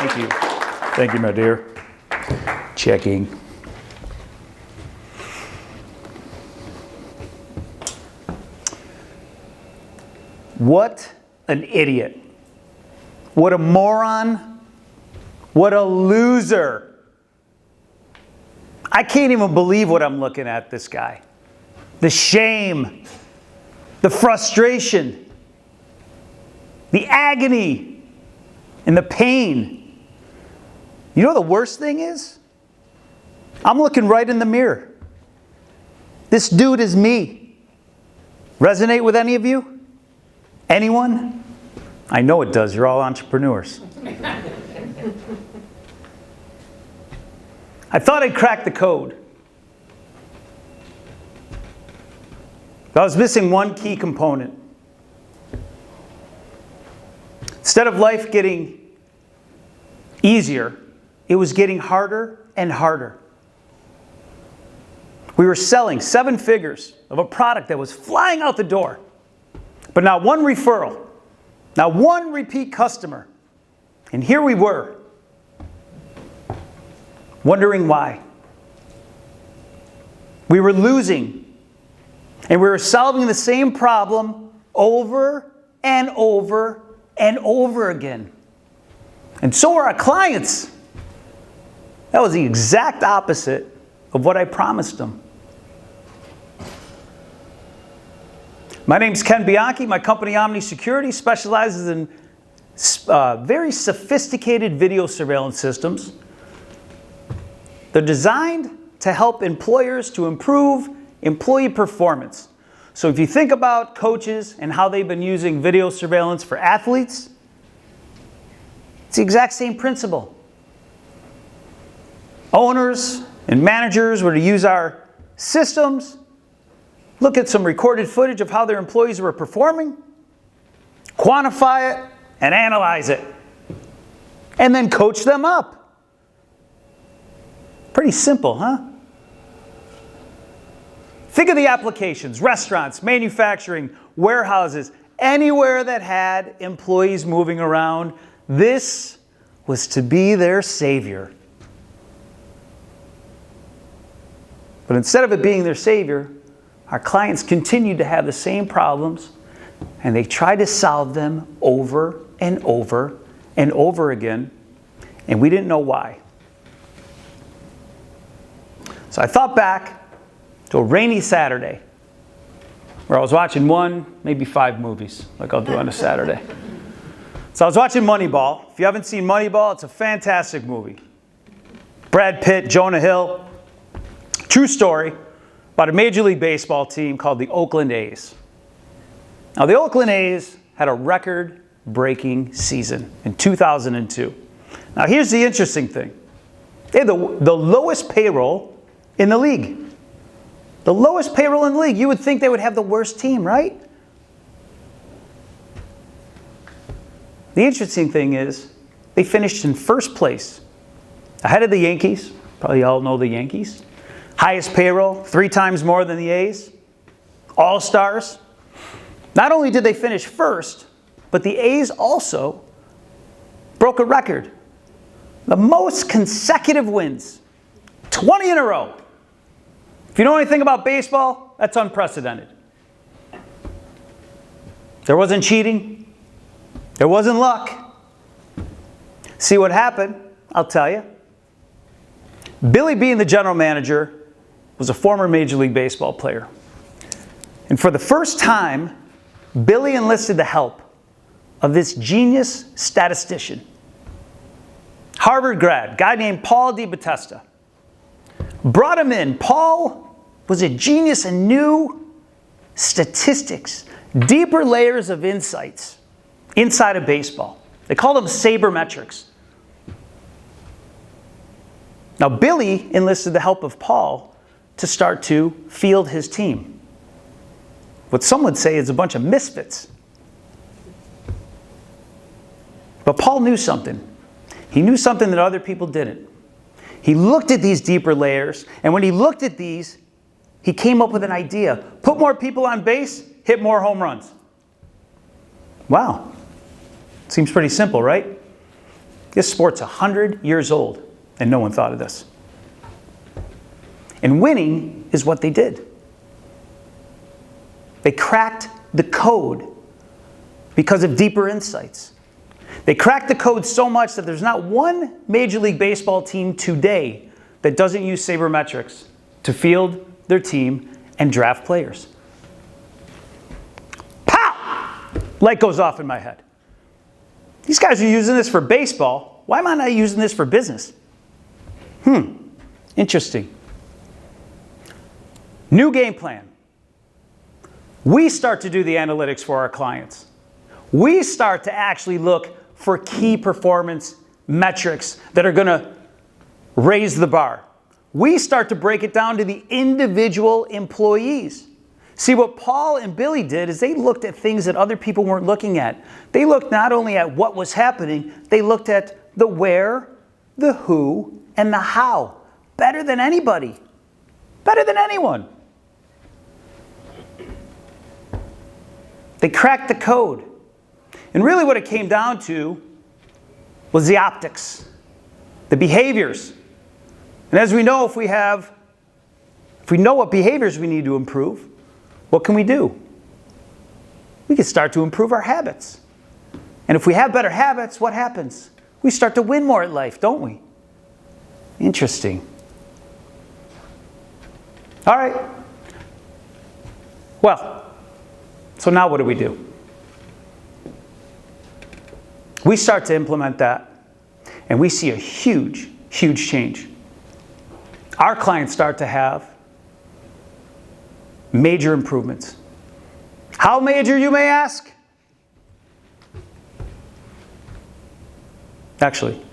Thank you. Thank you, my dear. Checking. What an idiot. What a moron. What a loser. I can't even believe what I'm looking at, this guy. The shame, the frustration, the agony, and the pain. You know what the worst thing is? I'm looking right in the mirror. This dude is me. Resonate with any of you? Anyone? I know it does. You're all entrepreneurs. I thought I'd crack the code. But I was missing one key component. Instead of life getting easier, it was getting harder and harder. We were selling 7 figures of a product that was flying out the door, but not one referral, not one repeat customer. And here we were, wondering why. We were losing, and we were solving the same problem over and over and over again. And so were our clients. That was the exact opposite of what I promised them. My name is Ken Bianchi. My company, Omni Security, specializes in very sophisticated video surveillance systems. They're designed to help employers to improve employee performance. So if you think about coaches and how they've been using video surveillance for athletes, it's the exact same principle. Owners and managers were to use our systems, look at some recorded footage of how their employees were performing, quantify it, and analyze it, and then coach them up. Pretty simple, huh? Think of the applications: restaurants, manufacturing, warehouses, anywhere that had employees moving around. This was to be their savior. But instead of it being their savior, our clients continued to have the same problems, and they tried to solve them over and over and over again, and we didn't know why. So I thought back to a rainy Saturday where I was watching 1, maybe 5 movies, like I'll do on a Saturday. So I was watching Moneyball. If you haven't seen Moneyball, it's a fantastic movie. Brad Pitt, Jonah Hill. True story about a Major League Baseball team called the Oakland A's. Now, the Oakland A's had a record-breaking season in 2002. Now, here's the interesting thing. They had the lowest payroll in the league. The lowest payroll in the league. You would think they would have the worst team, right? The interesting thing is they finished in first place, ahead of the Yankees. Probably all know the Yankees. Highest payroll, 3 times more than the A's. All-stars. Not only did they finish first, but the A's also broke a record. The most consecutive wins. 20 in a row. If you know anything about baseball, that's unprecedented. There wasn't cheating. There wasn't luck. See what happened? I'll tell you. Billy, being the general manager, was a former Major League Baseball player. And for the first time, Billy enlisted the help of this genius statistician. Harvard grad, guy named Paul DiBattista. Brought him in. Paul was a genius and knew statistics, deeper layers of insights inside of baseball. They call them sabermetrics. Now, Billy enlisted the help of Paul to start to field his team. What some would say is a bunch of misfits. But Paul knew something. He knew something that other people didn't. He looked at these deeper layers, and when he looked at these, he came up with an idea. Put more people on base, hit more home runs. Wow. Seems pretty simple, right? This sport's 100 years old, and no one thought of this. And winning is what they did. They cracked the code because of deeper insights. They cracked the code so much that there's not one Major League Baseball team today that doesn't use sabermetrics to field their team and draft players. Pow! Light goes off in my head. These guys are using this for baseball. Why am I not using this for business? Interesting. New game plan. We start to do the analytics for our clients. We start to actually look for key performance metrics that are going to raise the bar. We start to break it down to the individual employees. See, what Paul and Billy did is they looked at things that other people weren't looking at. They looked not only at what was happening, they looked at the where, the who, and the how. Better than anybody. Better than anyone. They cracked the code. And really what it came down to was the optics, the behaviors. And as we know, if we know what behaviors we need to improve, what can we do? We can start to improve our habits. And if we have better habits, what happens? We start to win more at life, don't we? Interesting. All right. Well, so now what do? We start to implement that, and we see a huge, huge change. Our clients start to have major improvements. How major, you may ask? Actually,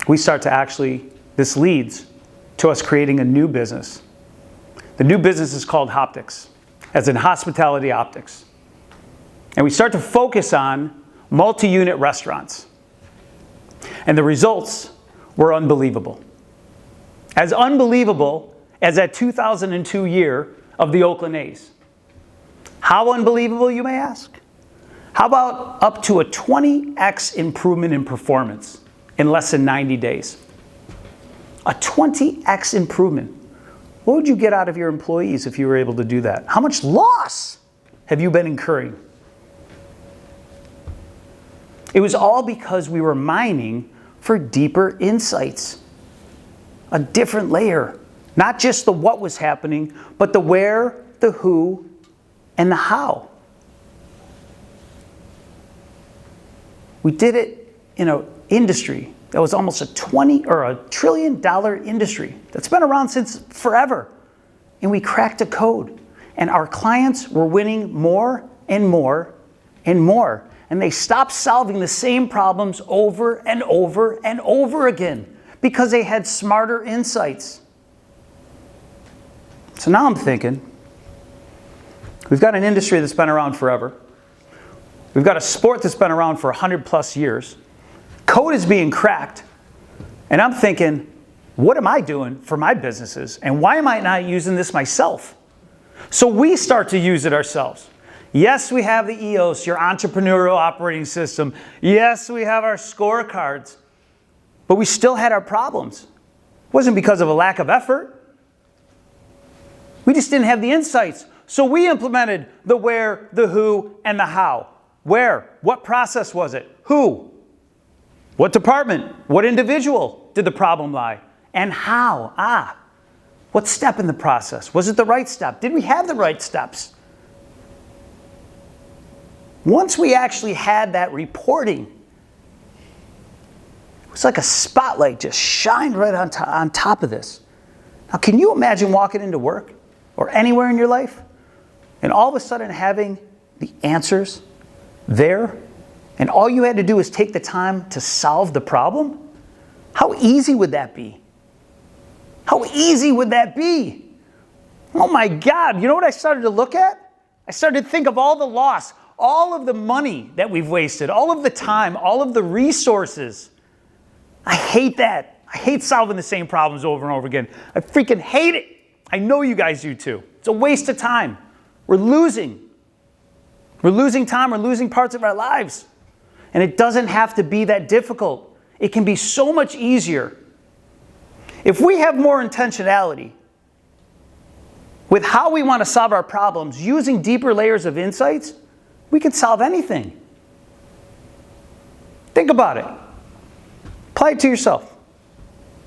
this leads to us creating a new business. The new business is called Hoptics, as in hospitality optics. And we start to focus on multi-unit restaurants. And the results were unbelievable. As unbelievable as that 2002 year of the Oakland A's. How unbelievable, you may ask? How about up to a 20x improvement in performance in less than 90 days? A 20x improvement. What would you get out of your employees if you were able to do that? How much loss have you been incurring? It was all because we were mining for deeper insights. A different layer. Not just the what was happening, but the where, the who, and the how. We did it in an industry that was almost a $1 trillion industry that's been around since forever. And we cracked a code. And our clients were winning more and more and more. And they stopped solving the same problems over and over and over again because they had smarter insights. So now I'm thinking, we've got an industry that's been around forever. We've got a sport that's been around for 100 plus years. Code is being cracked. And I'm thinking, what am I doing for my businesses? And why am I not using this myself? So we start to use it ourselves. Yes, we have the EOS, your entrepreneurial operating system. Yes, we have our scorecards. But we still had our problems. It wasn't because of a lack of effort. We just didn't have the insights. So we implemented the where, the who, and the how. Where? What process was it? Who? What department? What individual did the problem lie? And how? What step in the process? Was it the right step? Did we have the right steps? Once we actually had that reporting, it was like a spotlight just shined right on top of this. Now, can you imagine walking into work or anywhere in your life and all of a sudden having the answers there, and all you had to do was take the time to solve the problem? How easy would that be? How easy would that be? Oh my God, you know what I started to look at? I started to think of all the loss, all of the money that we've wasted, all of the time, all of the resources. I hate that. I hate solving the same problems over and over again. I freaking hate it. I know you guys do too. It's a waste of time. We're losing. We're losing time. We're losing parts of our lives. And it doesn't have to be that difficult. It can be so much easier. If we have more intentionality with how we want to solve our problems, using deeper layers of insights, we can solve anything. Think about it. Apply it to yourself.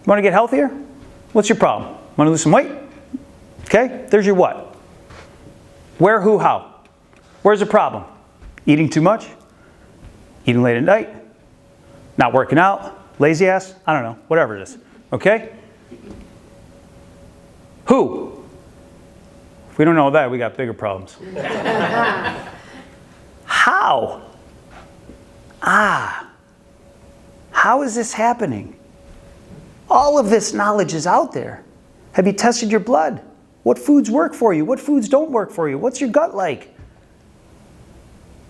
You want to get healthier? What's your problem? Want to lose some weight? Okay, there's your what. Where, who, how. Where's the problem? Eating too much? Eating late at night? Not working out? Lazy ass? I don't know. Whatever it is. Okay? Who? If we don't know that, we got bigger problems. How? How is this happening? All of this knowledge is out there. Have you tested your blood? What foods work for you? What foods don't work for you? What's your gut like?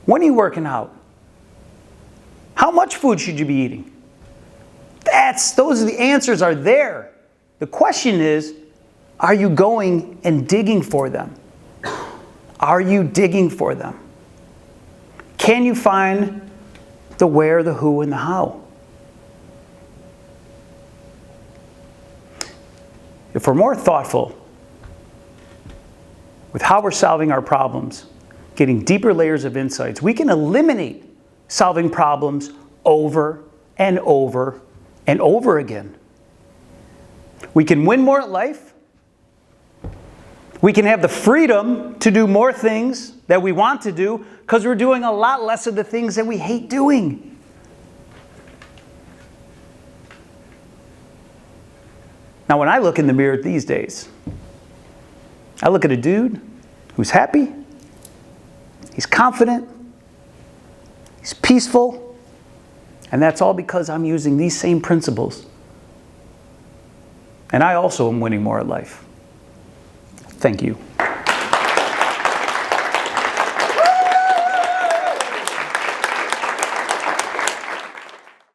When are you working out? How much food should you be eating? Those are the answers are there. The question is, are you going and digging for them? Are you digging for them? Can you find the where, the who, and the how? If we're more thoughtful with how we're solving our problems, getting deeper layers of insights, we can eliminate solving problems over and over and over again. We can win more at life. We can have the freedom to do more things that we want to do because we're doing a lot less of the things that we hate doing. Now, when I look in the mirror these days, I look at a dude who's happy, he's confident, he's peaceful, and that's all because I'm using these same principles. And I also am winning more at life. Thank you.